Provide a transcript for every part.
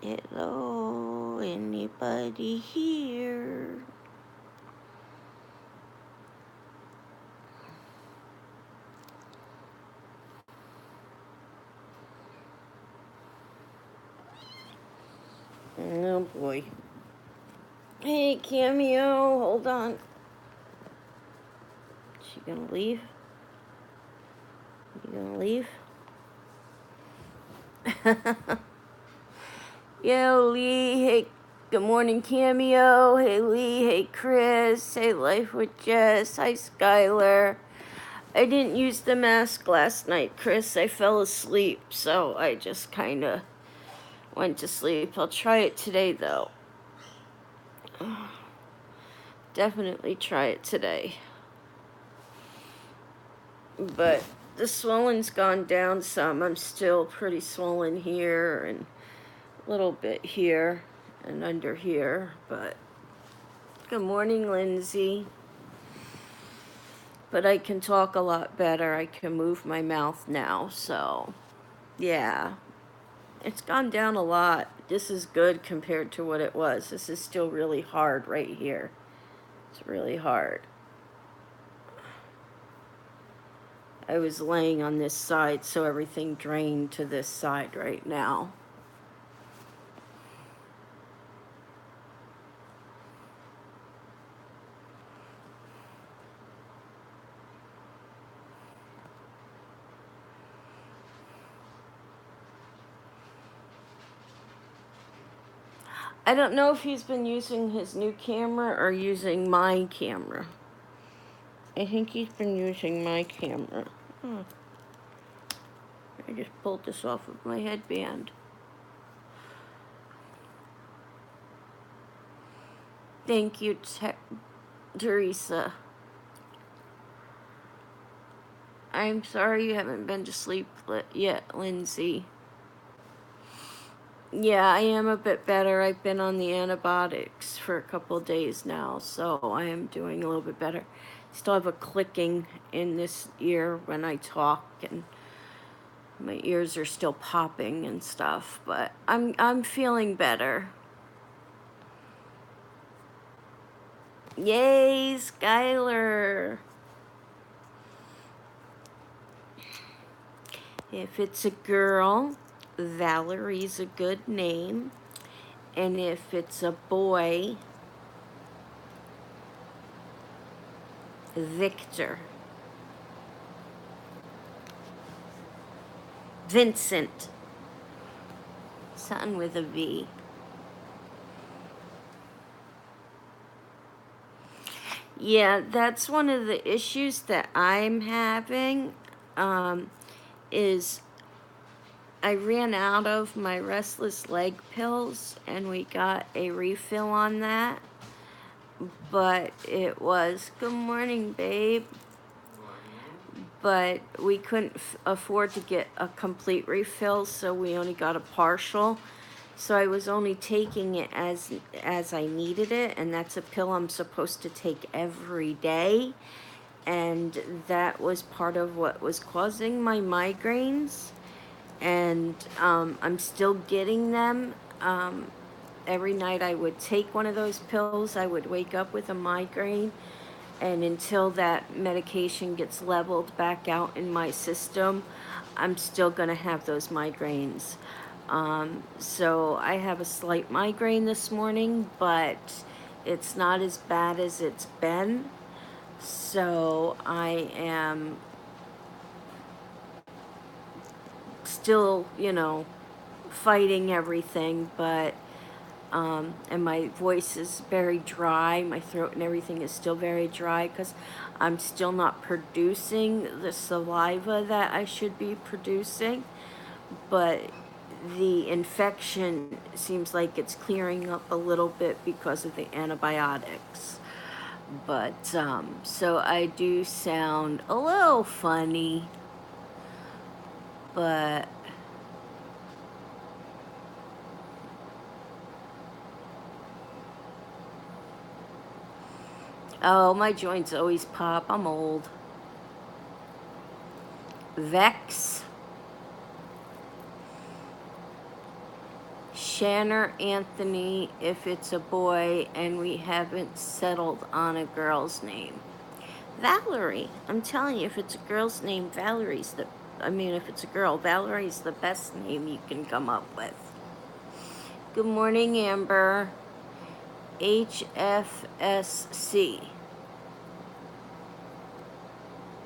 Hello, anybody here? Oh boy. Hey, Cameo, hold on. She gonna leave? You gonna leave? Yo, Lee. Hey, good morning, Cameo. Hey, Lee. Hey, Chris. Hey, Life with Jess. Hi, Skylar. I didn't use the mask last night, Chris. I fell asleep, so I just kind of went to sleep. I'll try it today, though. Definitely try it today. But the swellen's gone down some. I'm still pretty swollen here and a little bit here and under here. But good morning, Lindsay. But I can talk a lot better. I can move my mouth now. So, yeah. It's gone down a lot. This is good compared to what it was. This is still really hard right here. It's really hard. I was laying on this side, so everything drained to this side right now. I don't know if he's been using his new camera or using my camera. I think he's been using my camera. I just pulled this off of my headband. Thank you, Teresa. I'm sorry you haven't been to sleep yet, Lindsay. Yeah, I am a bit better. I've been on the antibiotics for a couple of days now, so I am doing a little bit better. Still have a clicking in this ear when I talk, and my ears are still popping and stuff, but I'm feeling better. Yay, Skylar! If it's a girl, Valerie's a good name. And if it's a boy, Victor. Vincent. Something with a V. Yeah, that's one of the issues that I'm having, is I ran out of my restless leg pills and we got a refill on that. But it was, good morning, babe. But we couldn't afford to get a complete refill, so we only got a partial. So I was only taking it as I needed it, and that's a pill I'm supposed to take every day. And that was part of what was causing my migraines. And I'm still getting them. Every night I would take one of those pills, I would wake up with a migraine. And until that medication gets leveled back out in my system, I'm still going to have those migraines. So I have a slight migraine this morning, but it's not as bad as it's been. So I am still, fighting everything, but and my voice is very dry. My throat and everything is still very dry because I'm still not producing the saliva that I should be producing. But the infection seems like it's clearing up a little bit because of the antibiotics. But, so I do sound a little funny, but oh, my joints always pop. I'm old. Vex. Shanner Anthony if it's a boy, and we haven't settled on a girl's name. Valerie, I'm telling you, if it's a girl's name, if it's a girl, Valerie's the best name you can come up with. Good morning, Amber. HFSC.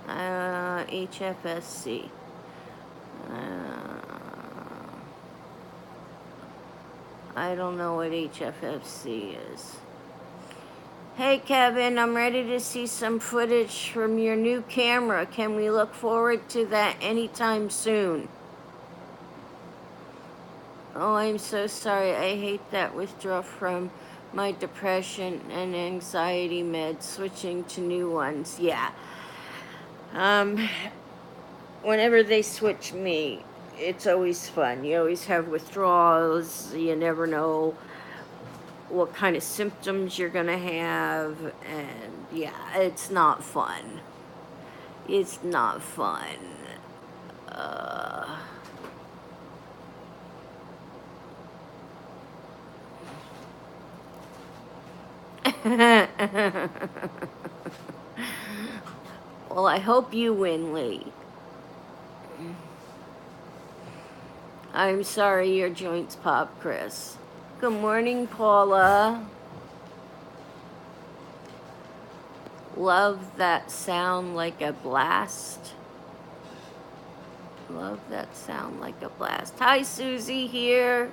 HFSC. I don't know what HFFC is. Hey Kevin, I'm ready to see some footage from your new camera. Can we look forward to that anytime soon? Oh, I'm so sorry. I hate that withdrawal from my depression and anxiety meds, switching to new ones. Yeah. Whenever they switch me, it's always fun. You always have withdrawals. You never know what kind of symptoms you're gonna have, and yeah, it's not fun. It's not fun. Well, I hope you win, Lee. I'm sorry your joints pop, Chris. Good morning, Paula. Love that sound like a blast. Love that sound like a blast. Hi, Susie here.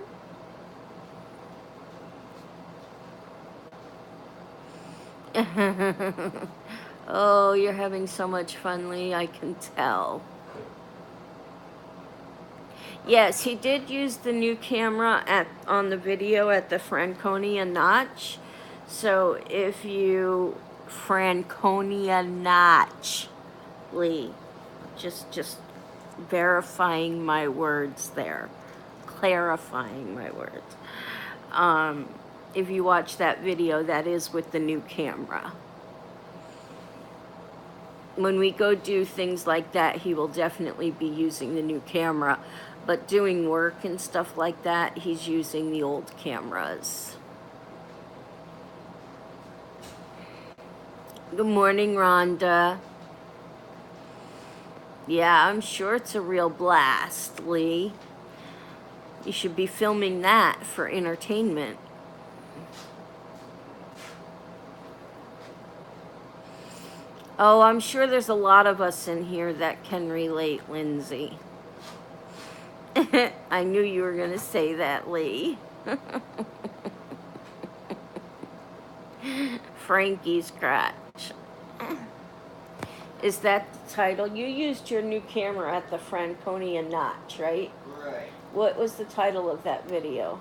Oh, you're having so much fun, Lee, I can tell. Yes, he did use the new camera on the video at the Franconia Notch. So if you Franconia Notch, Lee, just verifying my words there, clarifying my words. If you watch that video, that is with the new camera. When we go do things like that, he will definitely be using the new camera. But doing work and stuff like that, he's using the old cameras. Good morning, Rhonda. Yeah, I'm sure it's a real blast, Lee. You should be filming that for entertainment. Oh, I'm sure there's a lot of us in here that can relate, Lindsay. I knew you were going to say that, Lee. Frankie's crotch. Is that the title? You used your new camera at the Franconia Notch, right? Right. What was the title of that video?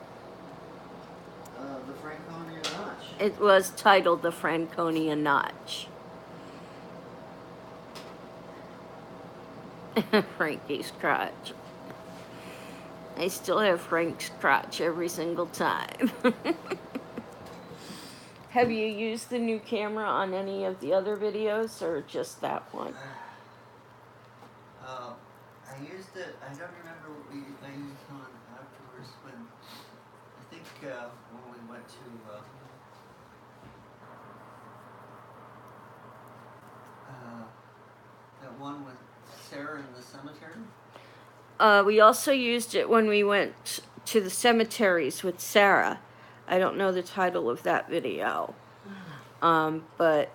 The Franconia Notch. It was titled The Franconia Notch. Frankie's crotch. I still have Frank's crotch every single time. Have you used the new camera on any of the other videos, or just that one? I used it, I don't remember what I used it on afterwards when, I think when we went to, that one with Sarah in the cemetery? We also used it when we went to the cemeteries with Sarah. I don't know the title of that video. But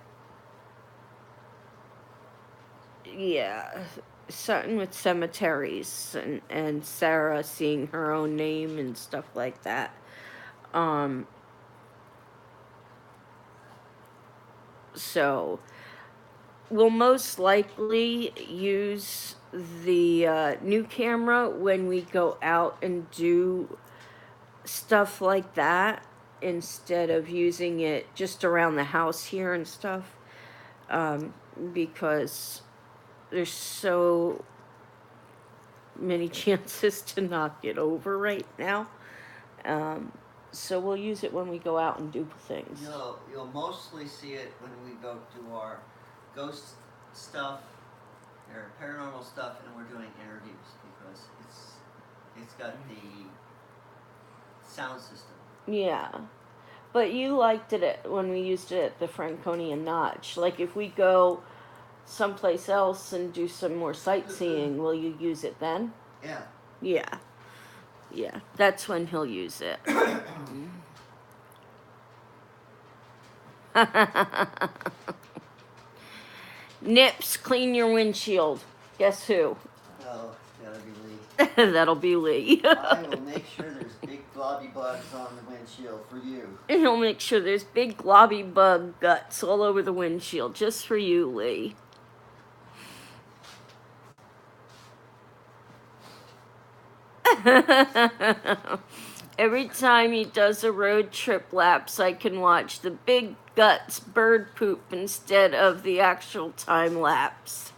yeah, something with cemeteries and Sarah seeing her own name and stuff like that. So we'll most likely use the new camera when we go out and do stuff like that, instead of using it just around the house here and stuff, because there's so many chances to knock it over right now. So we'll use it when we go out and do things. You'll mostly see it when we go do our ghost stuff, or paranormal stuff, and we're doing interviews, because it's got the sound system. Yeah. But you liked it when we used it at the Franconian Notch. Like if we go someplace else and do some more sightseeing, will you use it then? Yeah. Yeah. Yeah. That's when he'll use it. Nips, clean your windshield. Guess who? Oh, it's gotta be Lee. That'll be Lee. I will make sure there's big globby bugs on the windshield for you. And he'll make sure there's big globby bug guts all over the windshield just for you, Lee. Every time he does a road trip lapse, I can watch the big guts bird poop instead of the actual time lapse.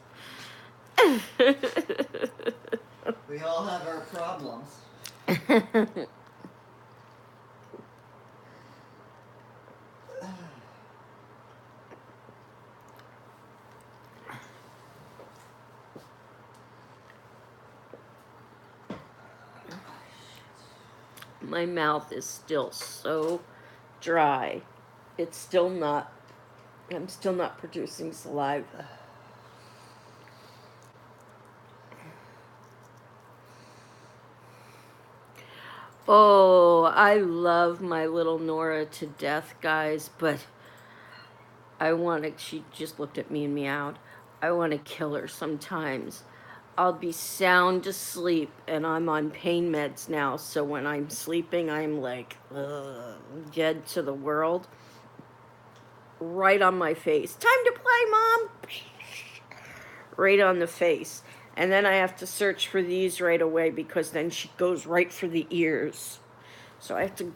We all have our problems. My mouth is still so dry. It's still not, I'm still not producing saliva. Oh, I love my little Nora to death, guys, but I want to, she just looked at me and meowed. I want to kill her sometimes. I'll be sound asleep, and I'm on pain meds now, so when I'm sleeping, I'm like, dead to the world. Right on my face. Time to play, Mom! Right on the face. And then I have to search for these right away, because then she goes right for the ears. So I have to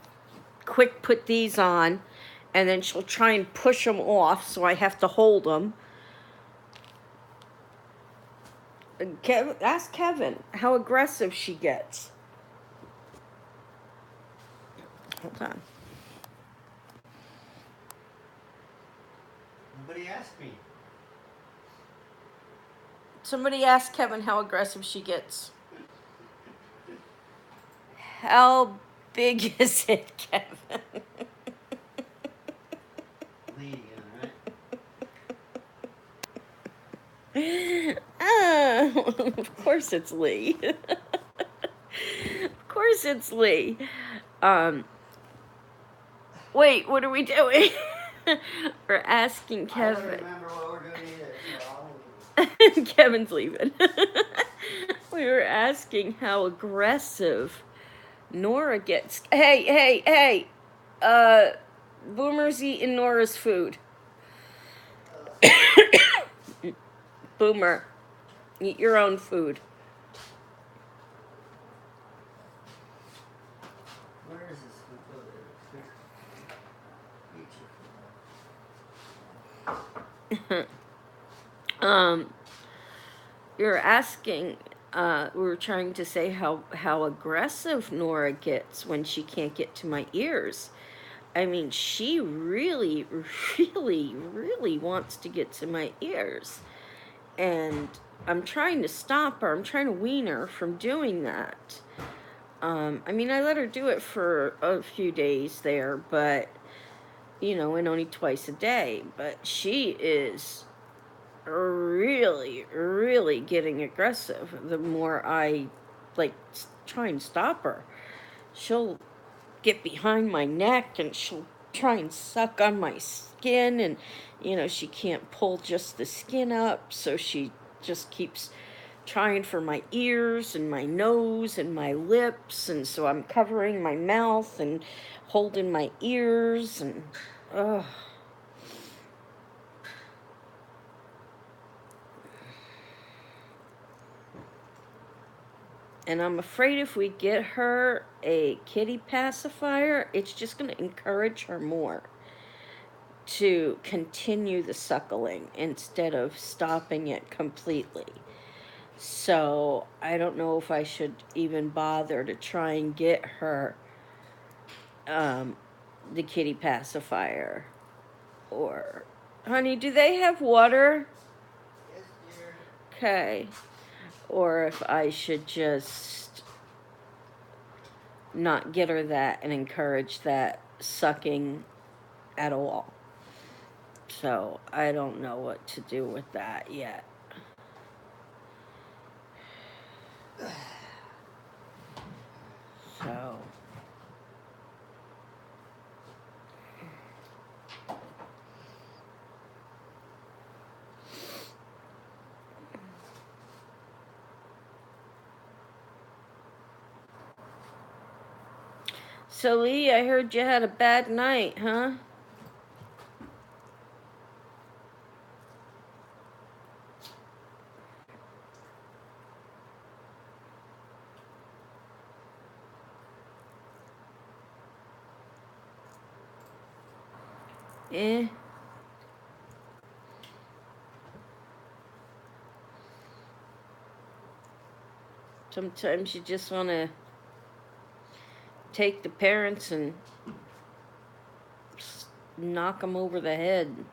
quick put these on, and then she'll try and push them off, so I have to hold them. Ask Kevin how aggressive she gets. Hold on. Nobody asked me. Somebody ask Kevin how aggressive she gets. How big is it, Kevin? Lee again, right? Of course it's Lee. Of course it's Lee. Wait, what are we doing? We're asking Kevin. I don't remember what we're doing either, so I'll leave. Kevin's leaving. We were asking how aggressive Nora gets. Hey! Boomer's eating Nora's food. Boomer, eat your own food. Where is this? You're asking, we were trying to say how aggressive Nora gets when she can't get to my ears. I mean, she really wants to get to my ears. And I'm trying to stop her. I'm trying to wean her from doing that. I mean, I let her do it for a few days there, but, you know, and only twice a day. But she is really getting aggressive the more I, like, try and stop her. She'll get behind my neck and she'll try and suck on my skin, and you know, she can't pull just the skin up, so she just keeps trying for my ears and my nose and my lips, and so I'm covering my mouth and holding my ears, and and I'm afraid if we get her a kitty pacifier, it's just going to encourage her more to continue the suckling instead of stopping it completely. So I don't know if I should even bother to try and get her the kitty pacifier. Or, honey, do they have water? Yes, dear. Okay. Or if I should just not get her that and encourage that sucking at all. So I don't know what to do with that yet. So Lee, I heard you had a bad night, huh? Eh. Sometimes you just want to take the parents and knock them over the head.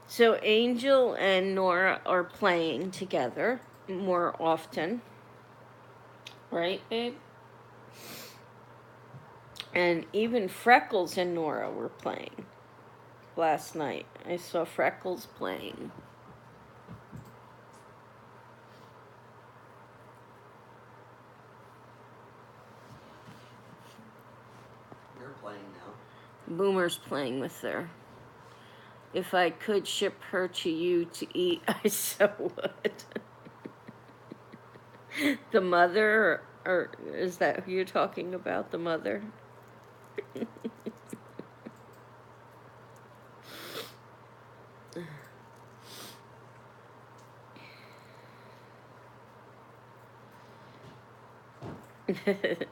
So Angel and Nora are playing together more often. Right, babe? And even Freckles and Nora were playing last night. I saw Freckles playing. You're playing now. Boomer's playing with her. If I could ship her to you to eat, I so would. The mother, or is that who you're talking about? The mother?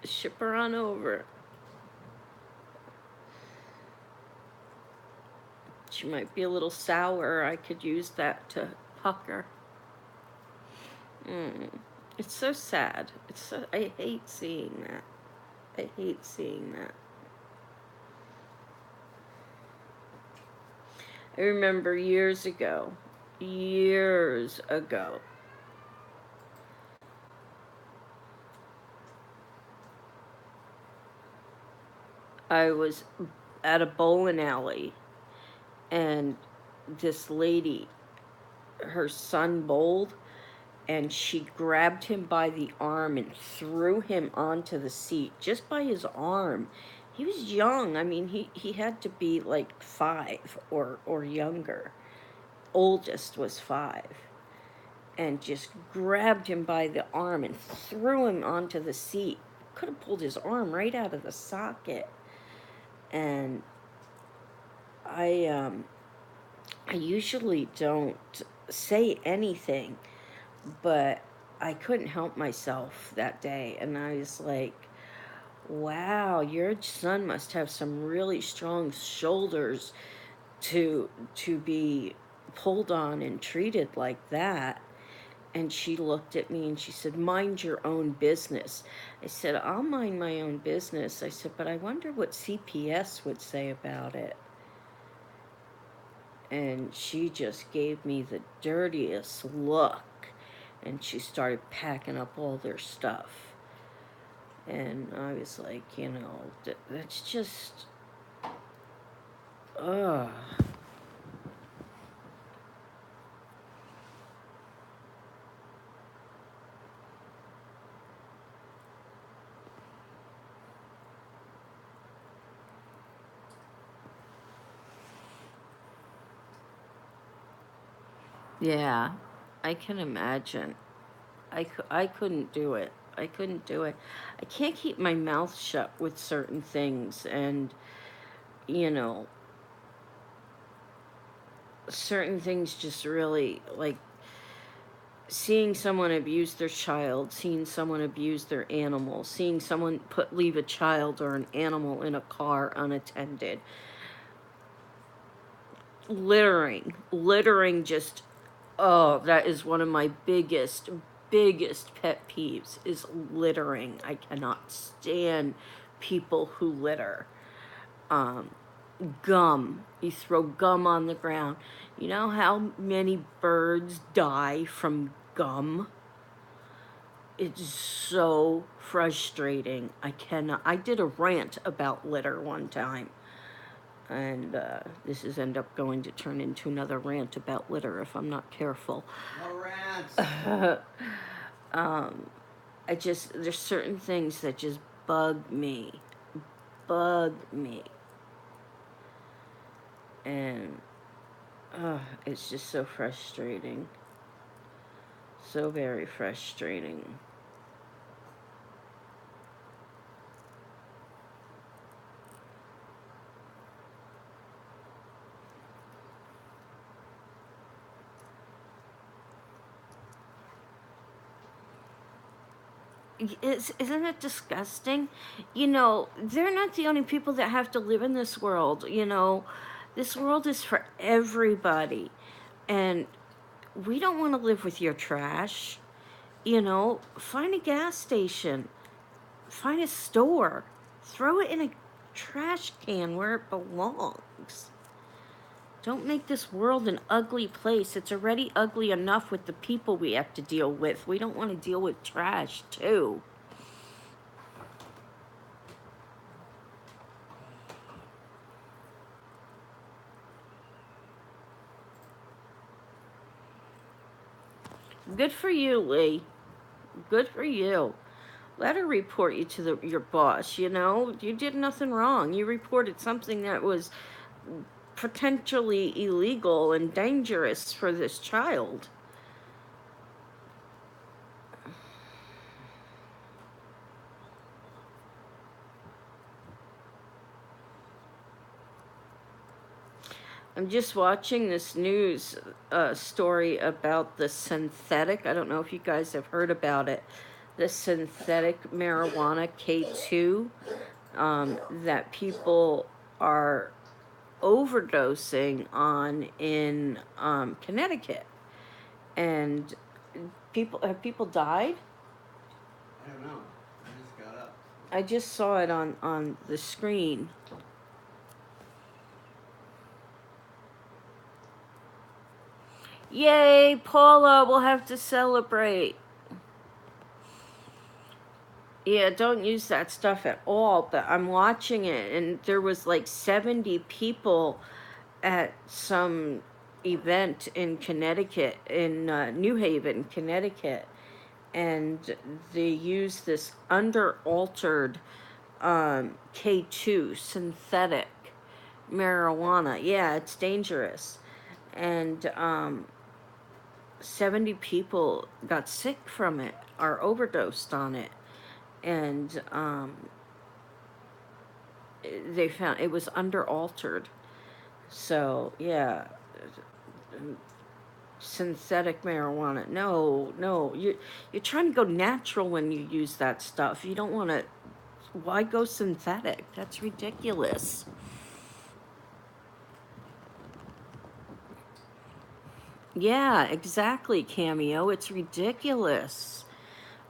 Ship her on over. She might be a little sour. I could use that to pucker. It's so sad. I hate seeing that. I hate seeing that. I remember years ago, I was at a bowling alley, and this lady, her son bowled, and she grabbed him by the arm and threw him onto the seat just by his arm. He was young. I mean, he had to be like 5 or younger. Oldest was 5. And just grabbed him by the arm and threw him onto the seat. Could have pulled his arm right out of the socket. And I usually don't say anything, but I couldn't help myself that day. And I was like, wow, your son must have some really strong shoulders to be pulled on and treated like that. And she looked at me and she said, mind your own business. I said, I'll mind my own business. I said, but I wonder what CPS would say about it. And she just gave me the dirtiest look. And she started packing up all their stuff. And I was like, you know, that's just... ugh. Yeah, I can imagine. I couldn't do it. I couldn't do it. I can't keep my mouth shut with certain things, and, you know, certain things just really, like, seeing someone abuse their child, seeing someone abuse their animal, seeing someone leave a child or an animal in a car unattended. Littering just, oh, that is one of my biggest biggest pet peeves is littering. I cannot stand people who litter. Gum. You throw gum on the ground. You know how many birds die from gum? It's so frustrating. I cannot. I did a rant about litter one time. And this is end up going to turn into another rant about litter if I'm not careful. More rants. There's certain things that just bug me. Bug me. And it's just so frustrating. So very frustrating. Isn't it disgusting? You know, they're not the only people that have to live in this world. You know, this world is for everybody. And we don't want to live with your trash. You know, find a gas station, find a store, throw it in a trash can where it belongs. Don't make this world an ugly place. It's already ugly enough with the people we have to deal with. We don't want to deal with trash, too. Good for you, Lee. Good for you. Let her report you to your boss, you know? You did nothing wrong. You reported something that was potentially illegal and dangerous for this child. I'm just watching this news story about the synthetic. I don't know if you guys have heard about it. The synthetic marijuana K2 that people are overdosing on in Connecticut. And have people died? I don't know. I just got up. I just saw it on the screen. Yay, Paula, we'll have to celebrate. Yeah, don't use that stuff at all, but I'm watching it, and there was like 70 people at some event in Connecticut, in New Haven, Connecticut, and they used this under-altered K2 synthetic marijuana. Yeah, it's dangerous. And 70 people got sick from it, or overdosed on it. And they found it was under-altered. So, yeah. Synthetic marijuana. No. You're trying to go natural when you use that stuff. You don't want to... Why go synthetic? That's ridiculous. Yeah, exactly, Cameo. It's ridiculous.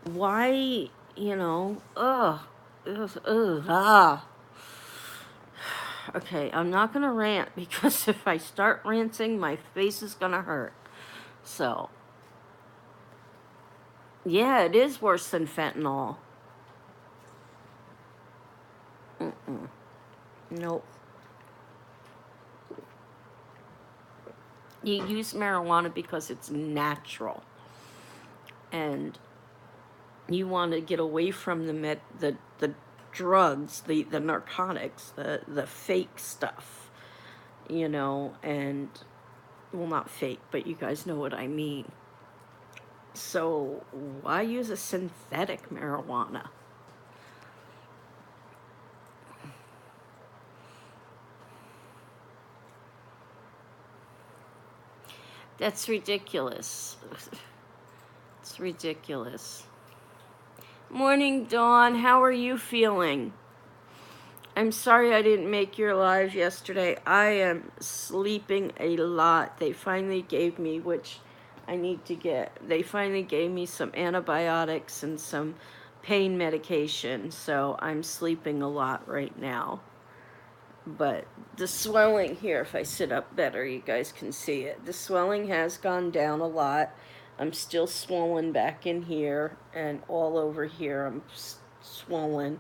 Why, you know, Okay, I'm not gonna rant because if I start ranting, my face is gonna hurt. So, yeah, it is worse than fentanyl. Nope. You use marijuana because it's natural. And you want to get away from the drugs, the narcotics, the fake stuff, you know, and, well, not fake, but you guys know what I mean. So why use a synthetic marijuana? That's ridiculous. It's ridiculous. Morning, Dawn. How are you feeling? I'm sorry I didn't make your live yesterday. I am sleeping a lot. They finally gave me, which I need to get, they finally gave me some antibiotics and some pain medication, so I'm sleeping a lot right now. But the swelling here, if I sit up better, you guys can see it. The swelling has gone down a lot. I'm still swollen back in here, and all over here I'm swollen,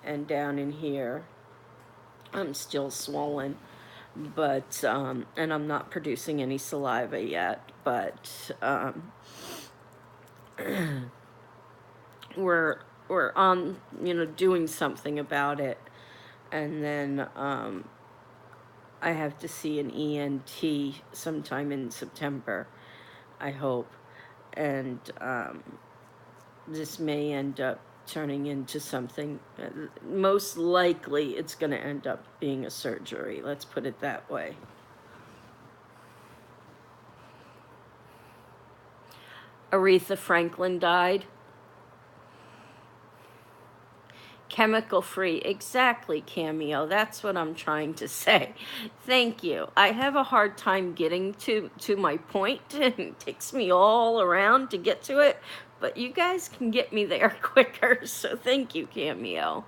and down in here I'm still swollen. But, and I'm not producing any saliva yet, but, we're on, you know, doing something about it. And then, I have to see an ENT sometime in September, I hope. And this may end up turning into something. Most likely it's going to end up being a surgery. Let's put it that way. Aretha Franklin died. Chemical free, exactly, Cameo. That's what I'm trying to say. Thank you. I have a hard time getting to my point. It takes me all around to get to it, but you guys can get me there quicker, so thank you, Cameo.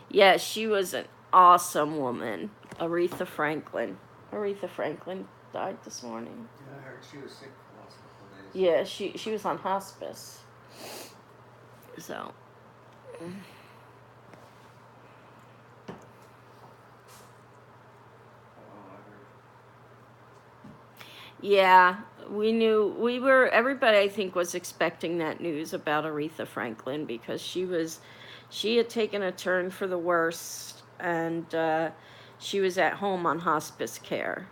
Yeah, she was an awesome woman, Aretha Franklin. Aretha Franklin died this morning. Yeah, I heard she was sick for the last couple of days. Yeah, she was on hospice. So. Oh, I heard. Yeah, everybody I think was expecting that news about Aretha Franklin because she had taken a turn for the worse, and she was at home on hospice care.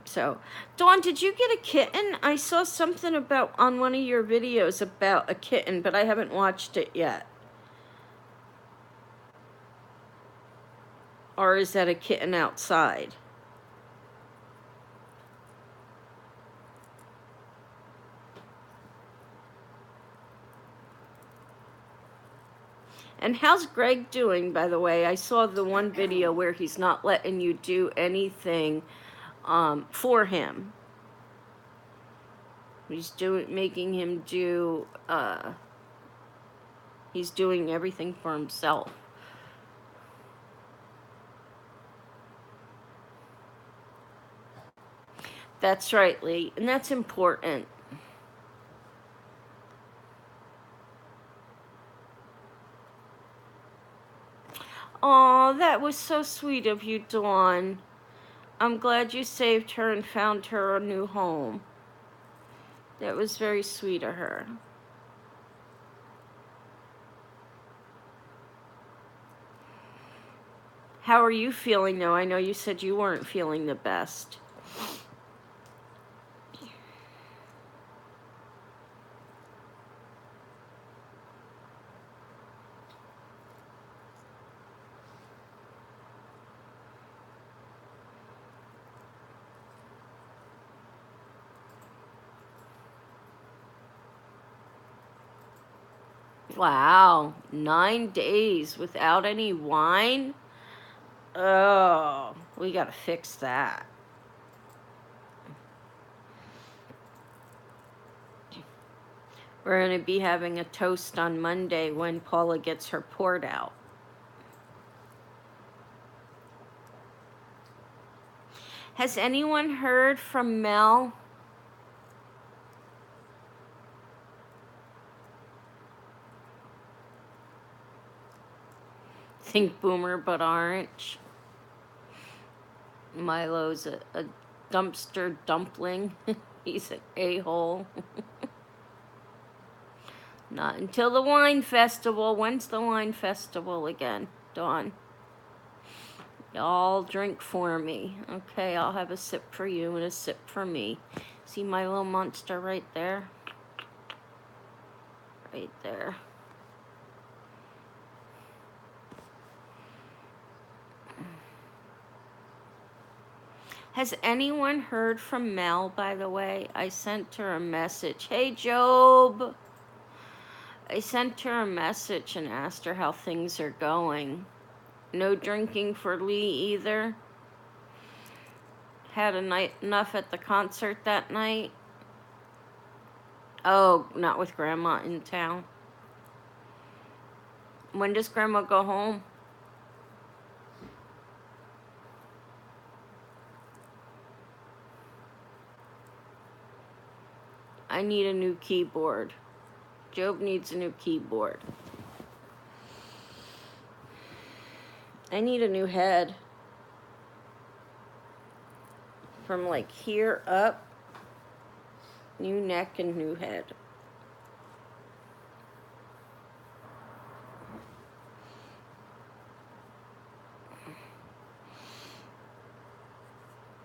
So, Dawn, did you get a kitten? I saw something about on one of your videos about a kitten, but I haven't watched it yet. Or is that a kitten outside? And how's Greg doing, by the way? I saw the one video where he's not letting you do anything for him. He's making him do, he's doing everything for himself. That's right, Lee, and that's important. Aw, that was so sweet of you, Dawn. I'm glad you saved her and found her a new home. That was very sweet of her. How are you feeling, though? I know you said you weren't feeling the best. Wow, 9 days without any wine? Oh, we gotta fix that. We're gonna be having a toast on Monday when Paula gets her port out. Has anyone heard from Mel? Think boomer but orange. Milo's a dumpster dumpling. He's an a-hole. Not until the wine festival. When's the wine festival again, Dawn? Y'all drink for me. Okay, I'll have a sip for you and a sip for me. See my little monster right there? Right there. Has anyone heard from Mel, by the way? I sent her a message. Hey, Job. I sent her a message and asked her how things are going. No drinking for Lee either. Had enough at the concert that night. Oh, not with Grandma in town. When does Grandma go home? I need a new keyboard. Job needs a new keyboard. I need a new head. From like here up. New neck and new head.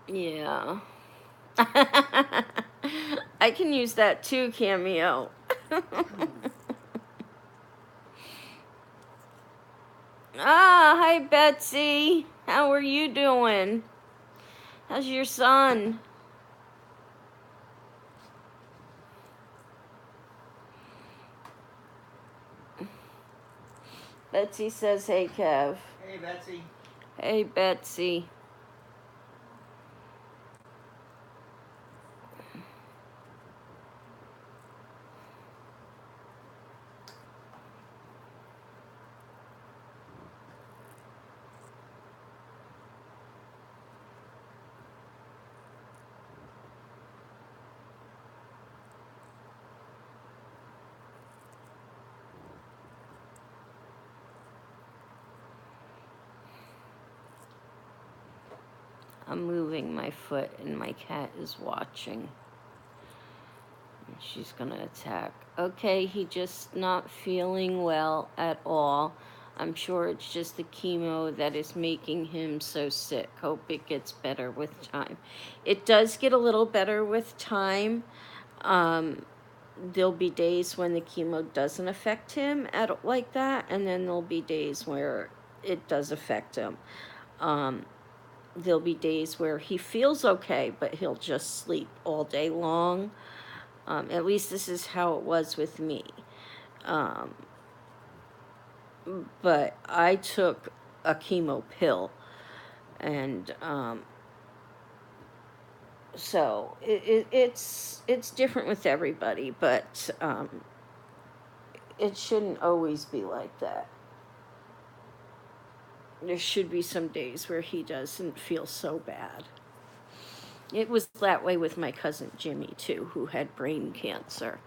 Yeah. I can use that too, Cameo. Ah, hi Betsy. How are you doing? How's your son? Betsy says, hey Kev. Hey, Betsy. Hey Betsy. I'm moving my foot and my cat is watching. And she's gonna attack. Okay, he just not feeling well at all. I'm sure it's just the chemo that is making him so sick. Hope it gets better with time. It does get a little better with time. There'll be days when the chemo doesn't affect him like that, and then there'll be days where it does affect him. There'll be days where he feels okay, but he'll just sleep all day long. At least this is how it was with me. But I took a chemo pill, and so it's different with everybody, but it shouldn't always be like that. There should be some days where he doesn't feel so bad. It was that way with my cousin Jimmy, too, who had brain cancer.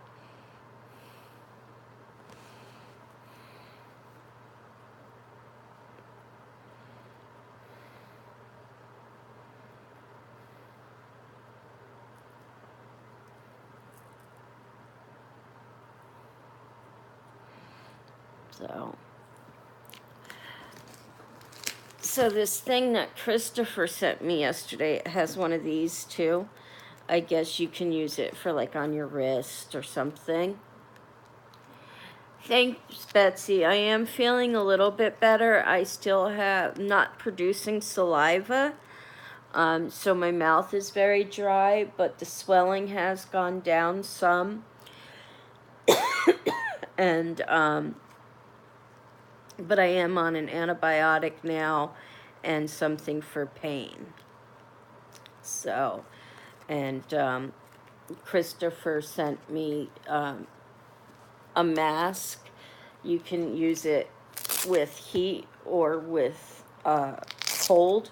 So this thing that Christopher sent me yesterday has one of these too. I guess you can use it for like on your wrist or something. Thanks, Betsy. I am feeling a little bit better. I still have not producing saliva. So my mouth is very dry, but the swelling has gone down some. And but I am on an antibiotic now and something for pain. So, and Christopher sent me a mask. You can use it with heat or with cold.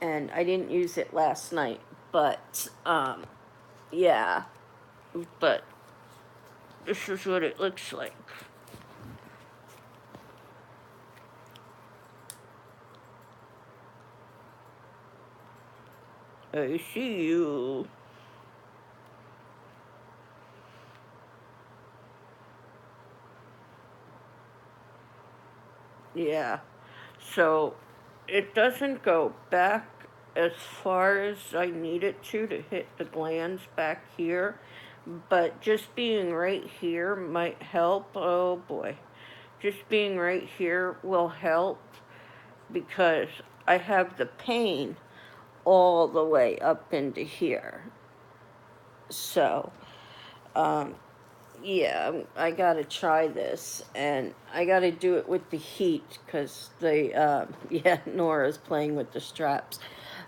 And I didn't use it last night, but yeah. But this is what it looks like. I see you. Yeah. So it doesn't go back as far as I need it to hit the glands back here. But just being right here might help. Oh boy. Just being right here will help because I have the pain all the way up into here. So, yeah, I gotta try this, and I gotta do it with the heat, because yeah, Nora's playing with the straps.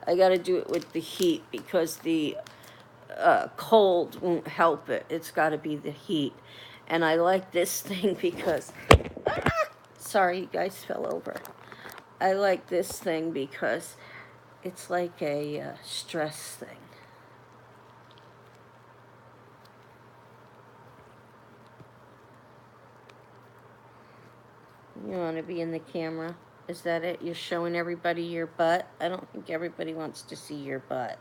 I gotta do it with the heat, because the cold won't help it. It's gotta be the heat. And I like this thing because, sorry, you guys fell over. I like this thing because it's like a stress thing. You want to be in the camera? Is that it? You're showing everybody your butt? I don't think everybody wants to see your butt.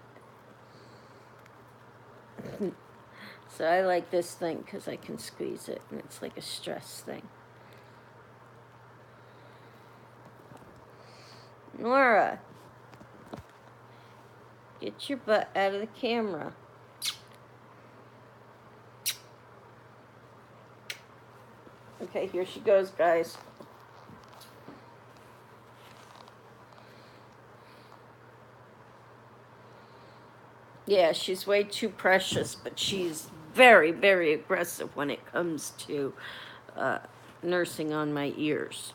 So I like this thing because I can squeeze it, and it's like a stress thing. Nora, get your butt out of the camera. Okay, here she goes, guys. Yeah, she's way too precious, but she's very, very aggressive when it comes to nursing on my ears.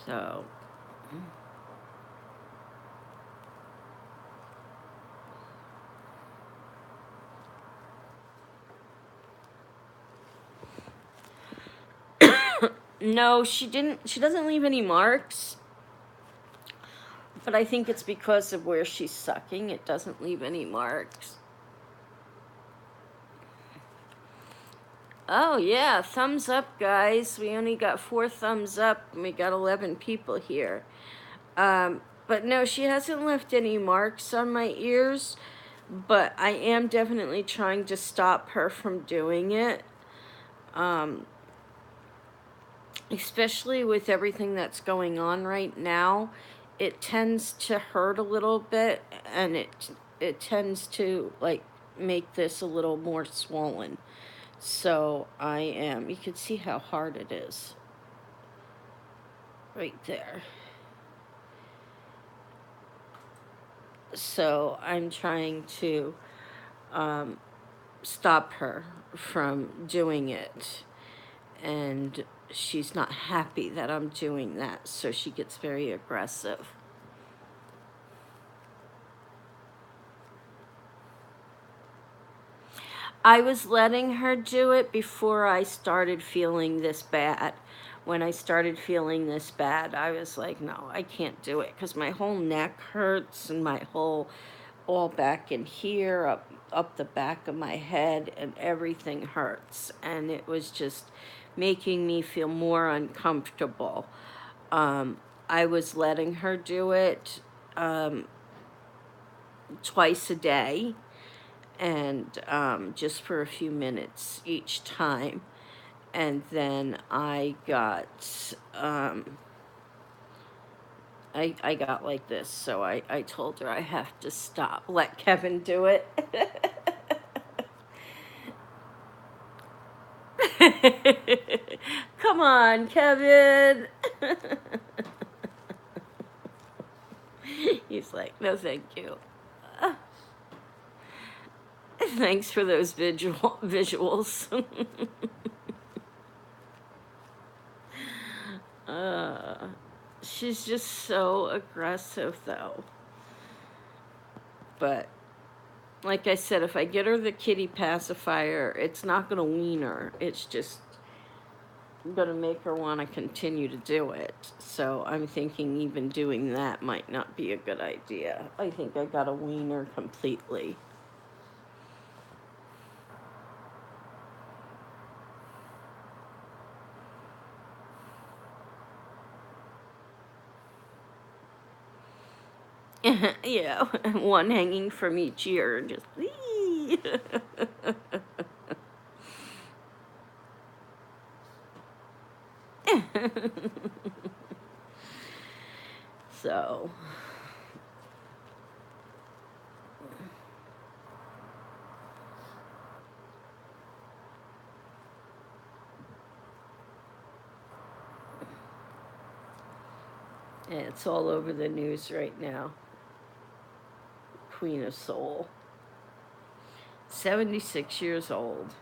So, no, she didn't. She doesn't leave any marks. But I think it's because of where she's sucking. It doesn't leave any marks. Oh, yeah. Thumbs up, guys. We only got 4 thumbs up, and we got 11 people here. But no, she hasn't left any marks on my ears. But I am definitely trying to stop her from doing it. Especially with everything that's going on right now. It tends to hurt a little bit, and it tends to like make this a little more swollen. So you can see how hard it is right there. So I'm trying to stop her from doing it, and she's not happy that I'm doing that, so she gets very aggressive. I was letting her do it before I started feeling this bad. When I started feeling this bad, I was like, no, I can't do it, because my whole neck hurts, and my whole, all back in here, up the back of my head, and everything hurts. And it was just making me feel more uncomfortable. I was letting her do it twice a day, and just for a few minutes each time. And then I got I got like this, so I told her I have to stop. Let Kevin do it. Come on, Kevin. He's like, no, thank you. Thanks for those visuals. She's just so aggressive, though. But like I said, if I get her the kitty pacifier, it's not going to wean her. It's just going to make her want to continue to do it. So I'm thinking even doing that might not be a good idea. I think I got to wean her completely. Yeah, one hanging from each ear, just so And it's all over the news right now. Queen of Soul. 76 years old.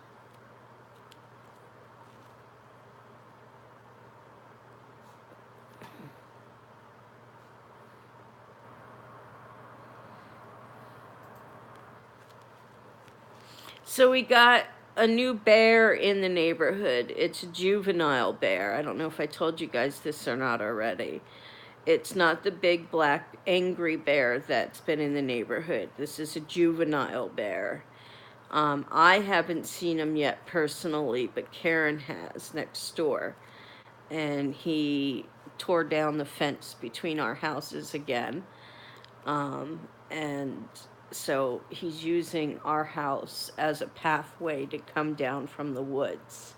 So we got a new bear in the neighborhood. It's a juvenile bear. I don't know if I told you guys this or not already. It's not the big black angry bear that's been in the neighborhood. This is a juvenile bear. I haven't seen him yet personally, but Karen has next door. And he tore down the fence between our houses again. And so he's using our house as a pathway to come down from the woods.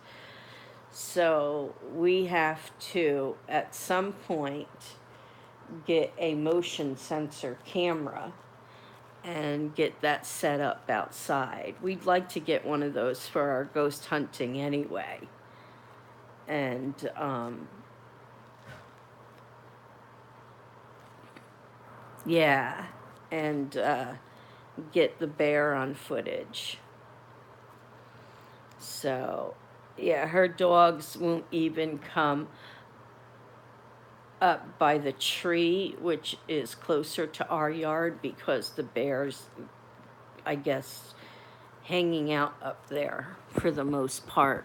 So we have to, at some point, get a motion sensor camera and get that set up outside. We'd like to get one of those for our ghost hunting anyway. And yeah, and get the bear on footage. So yeah, her dogs won't even come up by the tree, which is closer to our yard, because the bear's, I guess, hanging out up there for the most part.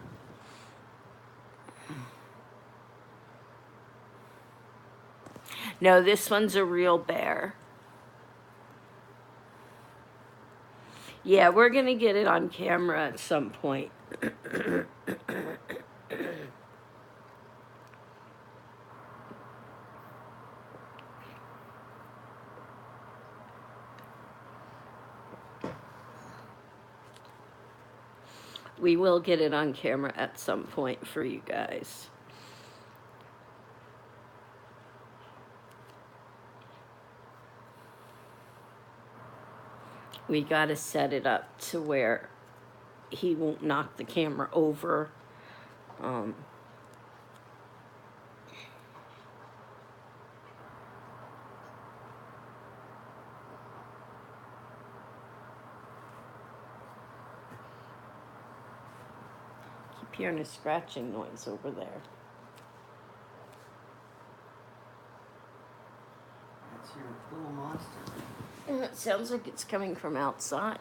No, this one's a real bear. Yeah, we're gonna get it on camera at some point. We will get it on camera at some point for you guys. We gotta set it up to where he won't knock the camera over. Keep hearing a scratching noise over there. That's your little monster. It sounds like it's coming from outside.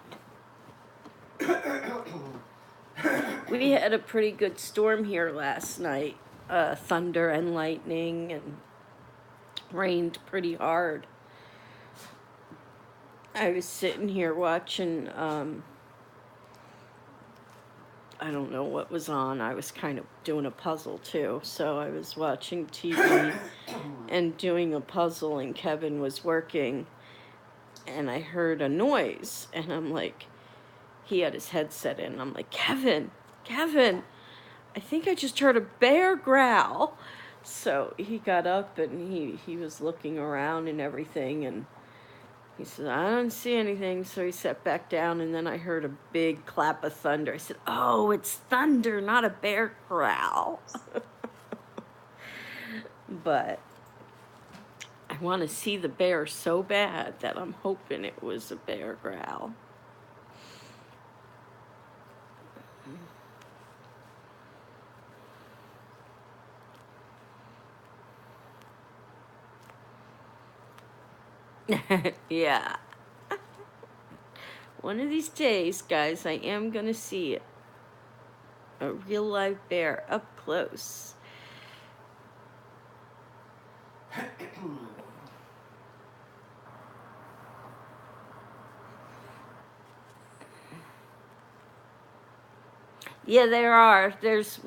We had a pretty good storm here last night. Thunder and lightning, and rained pretty hard. I was sitting here watching, I don't know what was on. I was kind of doing a puzzle too. So I was watching TV and doing a puzzle, and Kevin was working, and I heard a noise, and I'm like, he had his headset in. I'm like, Kevin, I think I just heard a bear growl. So he got up, and he was looking around and everything, and he said, I don't see anything. So he sat back down, and then I heard a big clap of thunder. I said, oh, it's thunder, not a bear growl. But I want to see the bear so bad that I'm hoping it was a bear growl. Yeah. One of these days, guys, I am going to see it. A real live bear up close. Yeah, there are. There's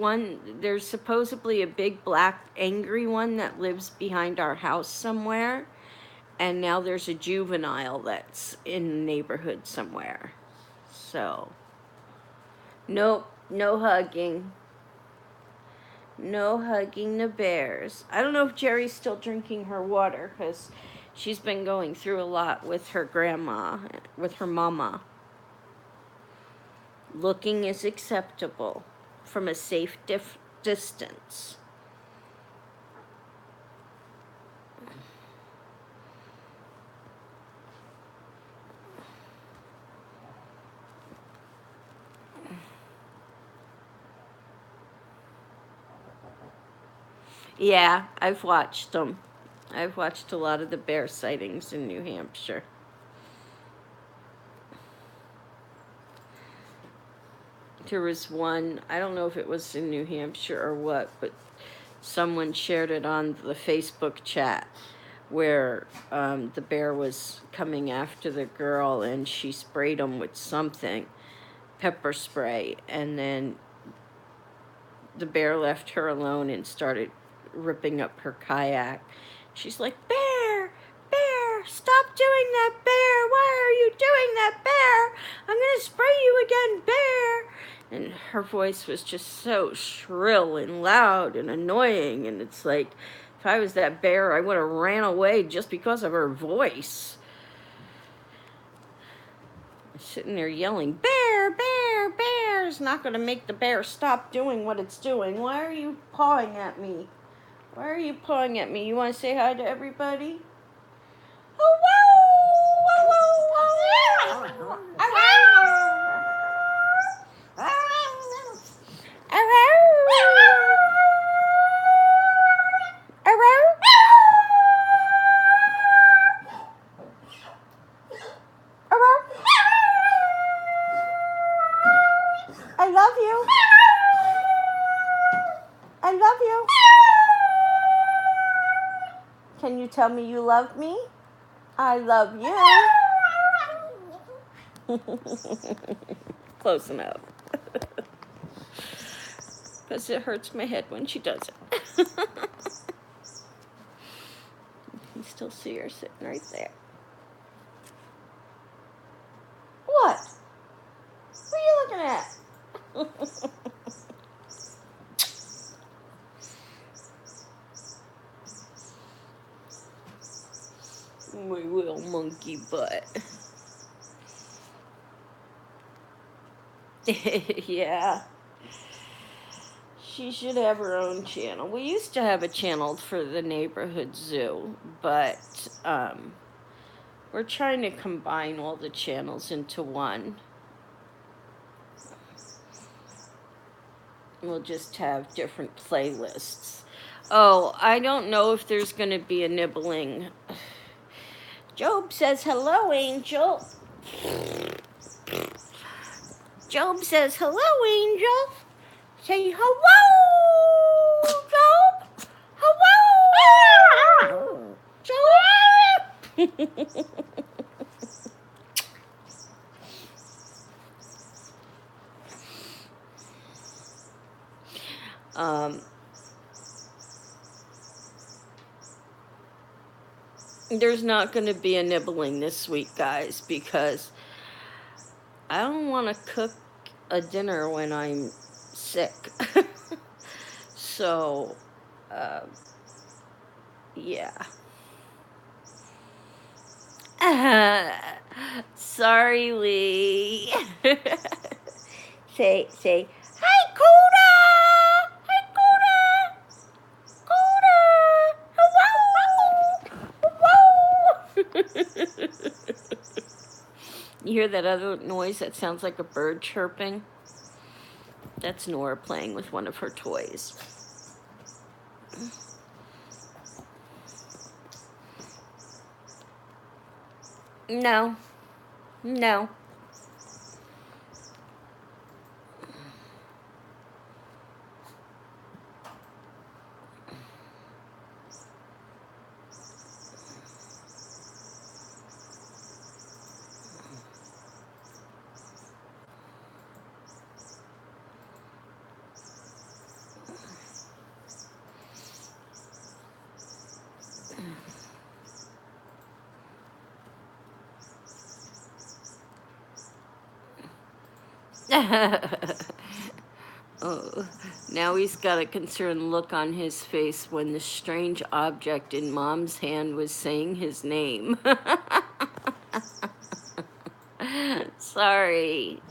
supposedly a big black angry one that lives behind our house somewhere. And now there's a juvenile that's in the neighborhood somewhere. So, nope, no hugging. No hugging the bears. I don't know if Jerry's still drinking her water, because she's been going through a lot with her grandma, with her mama. Looking is acceptable from a safe distance. Yeah, I've watched them. I've watched a lot of the bear sightings in New Hampshire. There was one, I don't know if it was in New Hampshire or what, but someone shared it on the Facebook chat where the bear was coming after the girl and she sprayed him with something, pepper spray, and then the bear left her alone and started ripping up her kayak. She's like, "Bear, bear, stop doing that, bear. Why are you doing that, bear? I'm going to spray you again, bear." And her voice was just so shrill and loud and annoying. And it's like, if I was that bear, I would have ran away just because of her voice. Sitting there yelling, "Bear, bear, bear," is not going to make the bear stop doing what it's doing. Why are you pawing at me? Why are you pawing at me? You want to say hi to everybody? Oh, wow! Wow, wow, wow. I love you. I love you. Can you tell me you love me? I love you. Close enough. Because it hurts my head when she does it. You can still see her sitting right there. What? What are you looking at? My little monkey butt. Yeah. She should have her own channel. We used to have a channel for the neighborhood zoo, but we're trying to combine all the channels into one. We'll just have different playlists. Oh, I don't know if there's going to be a nibbling. Job says hello, Angel. Job says hello, Angel. Say hello, Job. Hello, Job. There's not going to be a nibbling this week, guys, because I don't want to cook a dinner when I'm sick. So, yeah. Sorry, Lee. say, hi, Coda! Hi, Coda! Coda! Hello! You hear that other noise that sounds like a bird chirping? That's Nora playing with one of her toys. No. No. Oh, now he's got a concerned look on his face when the strange object in Mom's hand was saying his name. Sorry.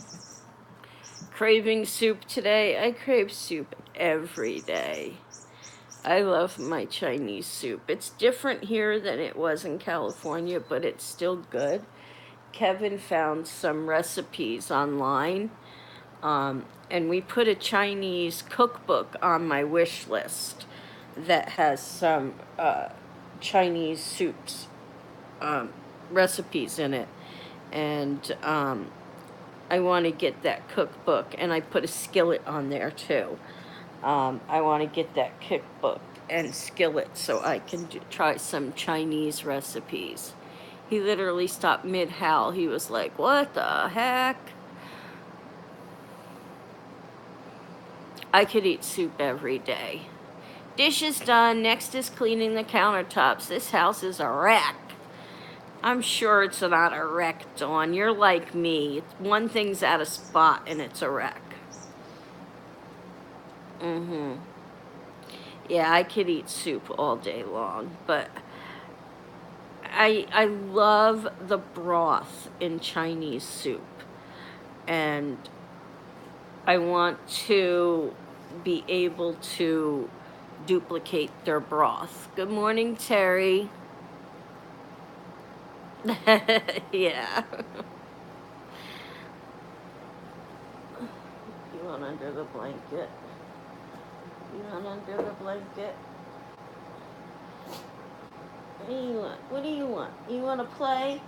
Craving soup today? I crave soup every day. I love my Chinese soup. It's different here than it was in California, but it's still good. Kevin found some recipes online, and we put a Chinese cookbook on my wish list. that has some Chinese soups recipes in it, and I want to get that cookbook, and I put a skillet on there too. I want to get that cookbook and skillet so I can try some Chinese recipes. He literally stopped mid-howl. He was like, "What the heck?" I could eat soup every day. Dishes done. Next is cleaning the countertops. This house is a wreck. I'm sure it's not a wreck, Dawn. You're like me. One thing's out of spot and it's a wreck. Mm-hmm. Yeah, I could eat soup all day long, but I love the broth in Chinese soup, and I want to be able to duplicate their broth. Good morning, Terry. Yeah. You want under the blanket? You want under the blanket? What do you want? What do you want? You want to play?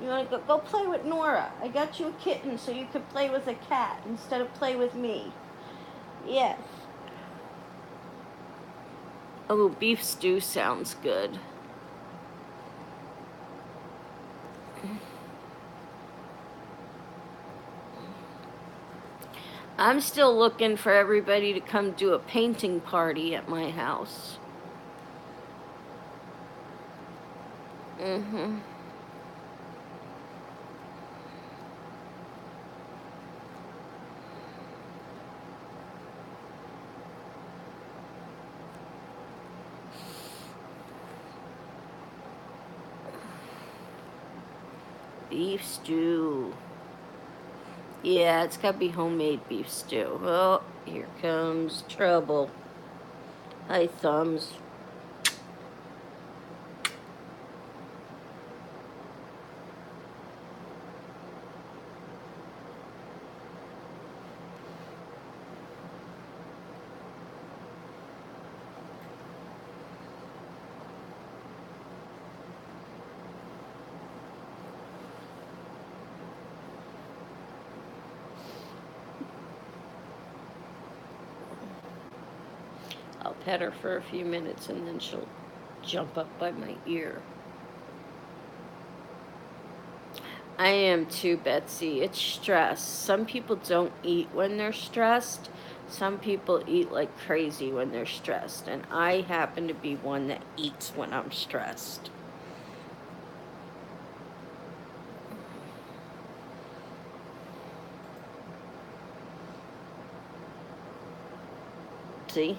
You want to go play with Nora? I got you a kitten so you could play with a cat instead of play with me. Yes. Oh, beef stew sounds good. I'm still looking for everybody to come do a painting party at my house. Mm-hmm. Beef stew. Yeah, it's got to be homemade beef stew. Oh, here comes trouble. Hi, Thumbs. I'll pet her for a few minutes and then she'll jump up by my ear. I am too, Betsy. It's stress. Some people don't eat when they're stressed. Some people eat like crazy when they're stressed. And I happen to be one that eats when I'm stressed. See?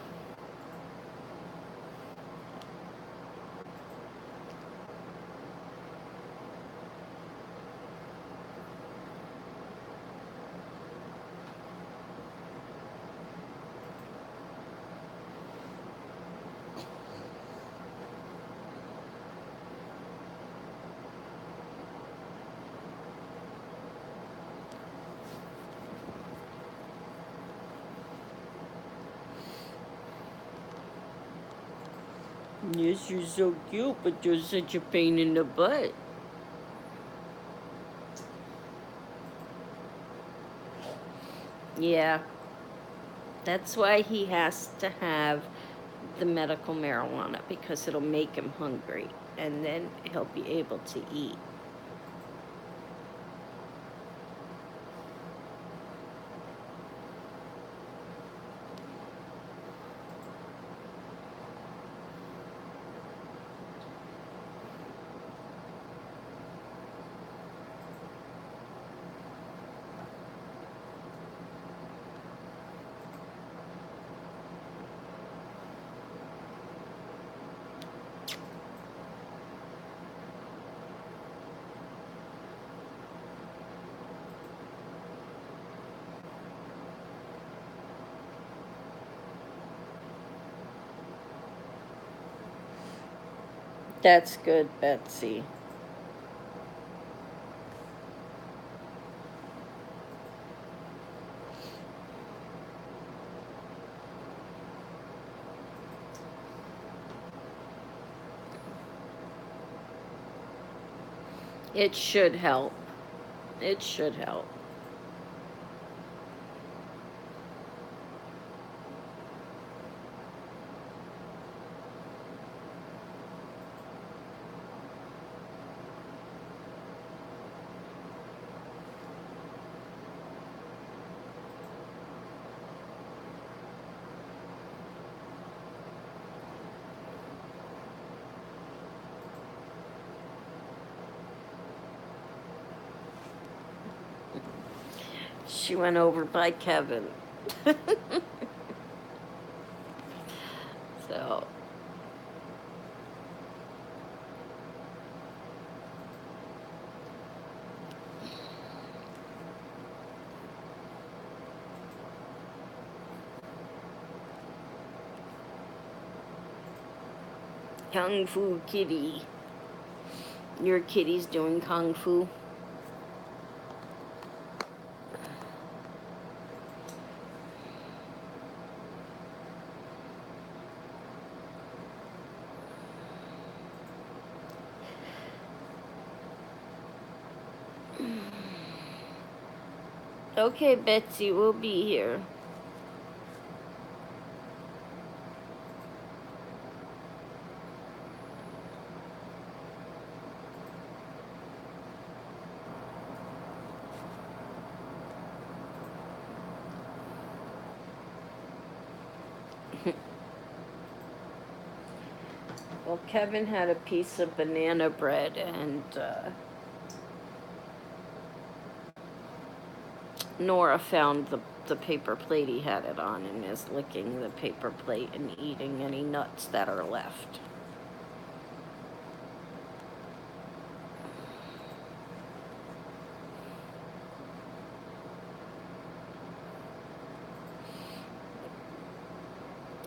Yes, you're so cute, but you're such a pain in the butt. Yeah, that's why he has to have the medical marijuana, because it'll make him hungry, and then he'll be able to eat. That's good, Betsy. It should help. It should help. She went over by Kevin. So. Kung Fu Kitty. Your kitty's doing Kung Fu. Okay, Betsy, we'll be here. Well, Kevin had a piece of banana bread, and Nora found the paper plate he had it on and is licking the paper plate and eating any nuts that are left.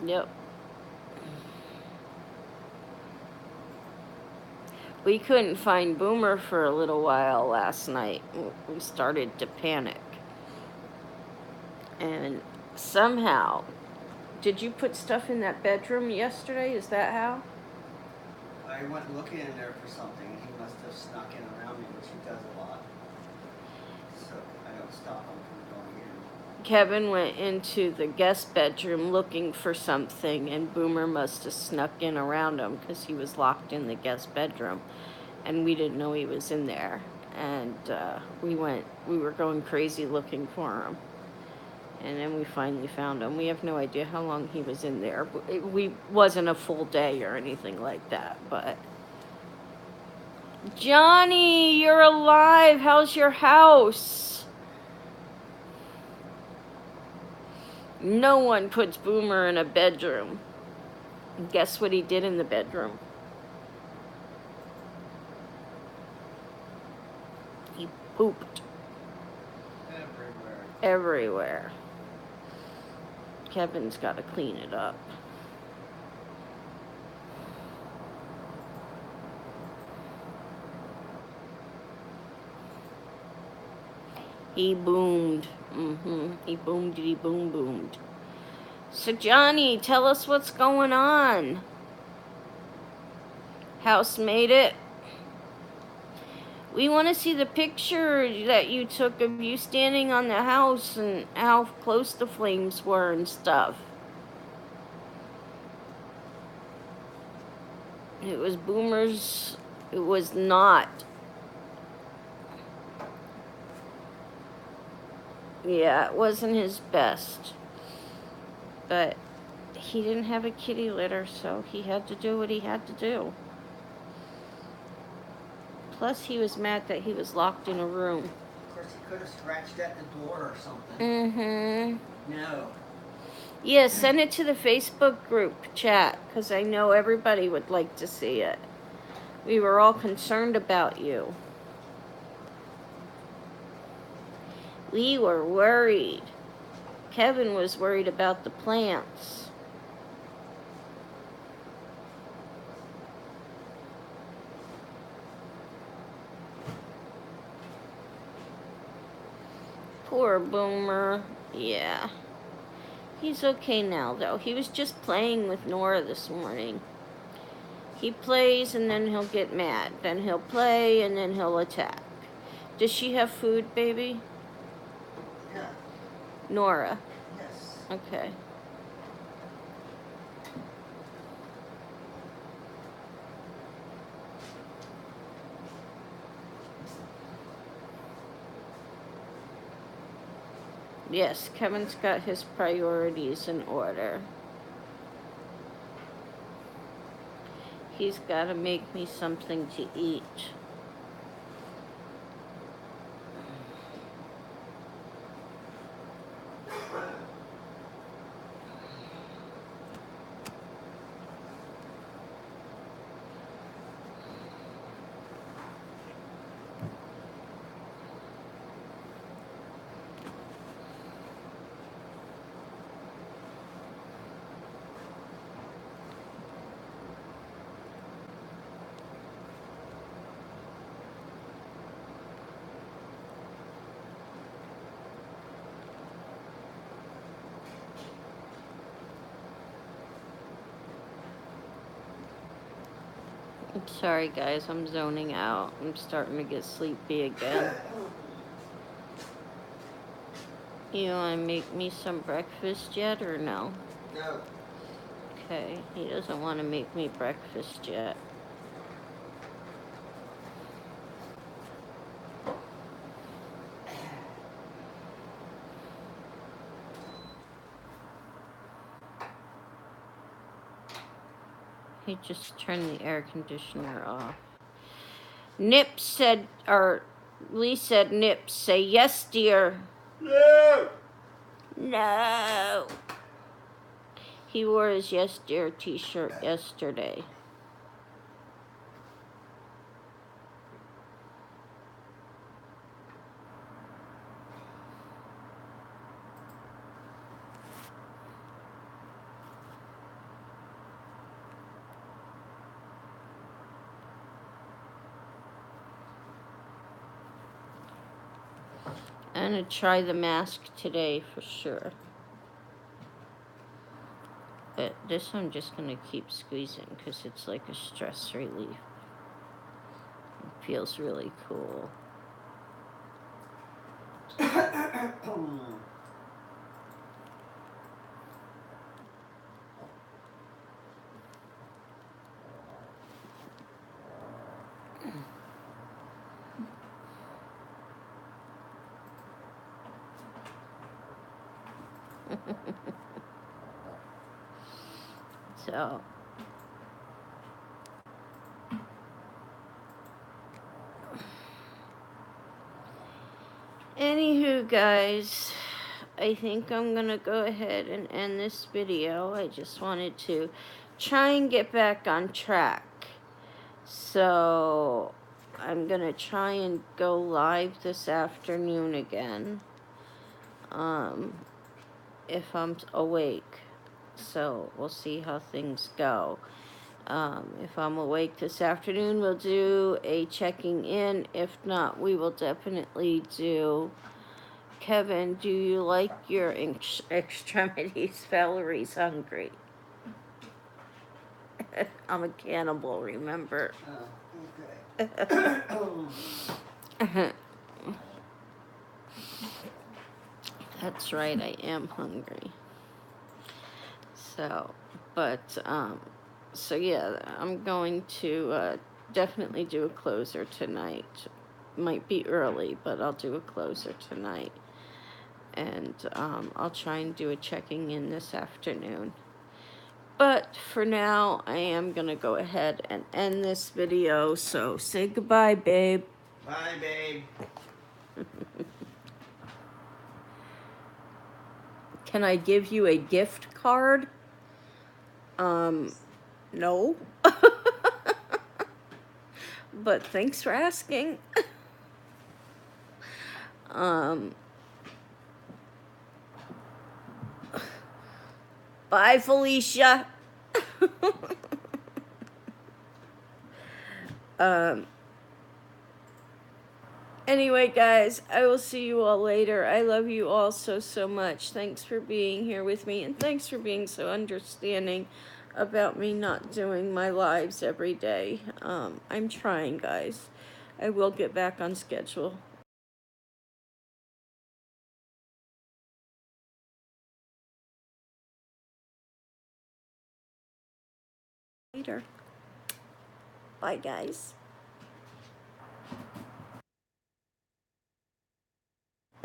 Yep. We couldn't find Boomer for a little while last night. We started to panic. And somehow, did you put stuff in that bedroom yesterday? Is that how? I went looking in there for something. He must have snuck in around me, which he does a lot. So I don't stop him from going in. Kevin went into the guest bedroom looking for something, and Boomer must have snuck in around him because he was locked in the guest bedroom, and we didn't know he was in there. And we were going crazy looking for him. And then we finally found him. We have no idea how long he was in there. We wasn't a full day or anything like that, but... Johnny, you're alive. How's your house? No one puts Boomer in a bedroom. Guess what he did in the bedroom? He pooped. Everywhere. Kevin's got to clean it up. He boomed. He boomed, he boomed. So Johnny, tell us what's going on. House made it. We want to see the picture that you took of you standing on the house and how close the flames were and stuff. It was Boomer's. It was not. Yeah, it wasn't his best. But he didn't have a kitty litter, so he had to do what he had to do. Plus, he was mad that he was locked in a room. Of course, he could have scratched at the door or something. No. Yeah, send it to the Facebook group chat, because I know everybody would like to see it. We were all concerned about you. We were worried. Kevin was worried about the plants. Poor Boomer. Yeah. He's okay now, though. He was just playing with Nora this morning. He plays and then he'll get mad. Then he'll play and then he'll attack. Does she have food, baby? Yeah. Nora. Yes. Okay. Yes, Kevin's got his priorities in order. He's got to make me something to eat. I'm sorry, guys. I'm zoning out. I'm starting to get sleepy again. You want to make me some breakfast yet or no? No. Okay, he doesn't want to make me breakfast yet. He just turned the air conditioner off. Nip said, or Lee said, Nip, say yes, dear. No. No. He wore his yes, dear t-shirt yesterday. I'm gonna try the mask today for sure. But this I'm just gonna keep squeezing because it's like a stress relief. It feels really cool. So, anywho, guys, I think I'm gonna go ahead and end this video. I just wanted to try and get back on track. So, I'm gonna try and go live this afternoon again. If I'm awake. So, we'll see how things go. If I'm awake this afternoon, we'll do a checking in. If not, we will definitely do... Kevin, do you like your extremities? Valerie's hungry. I'm a cannibal, remember? Oh, okay. That's right, I am hungry. So, but, so yeah, I'm going to definitely do a closer tonight. Might be early, but I'll do a closer tonight. And I'll try and do a checking in this afternoon. But for now, I am going to go ahead and end this video. So say goodbye, babe. Bye, babe. Can I give you a gift card? No. But thanks for asking. Bye, Felicia. Anyway, guys, I will see you all later. I love you all so, so much. Thanks for being here with me, and thanks for being so understanding about me not doing my lives every day. I'm trying, guys. I will get back on schedule. Later. Bye, guys.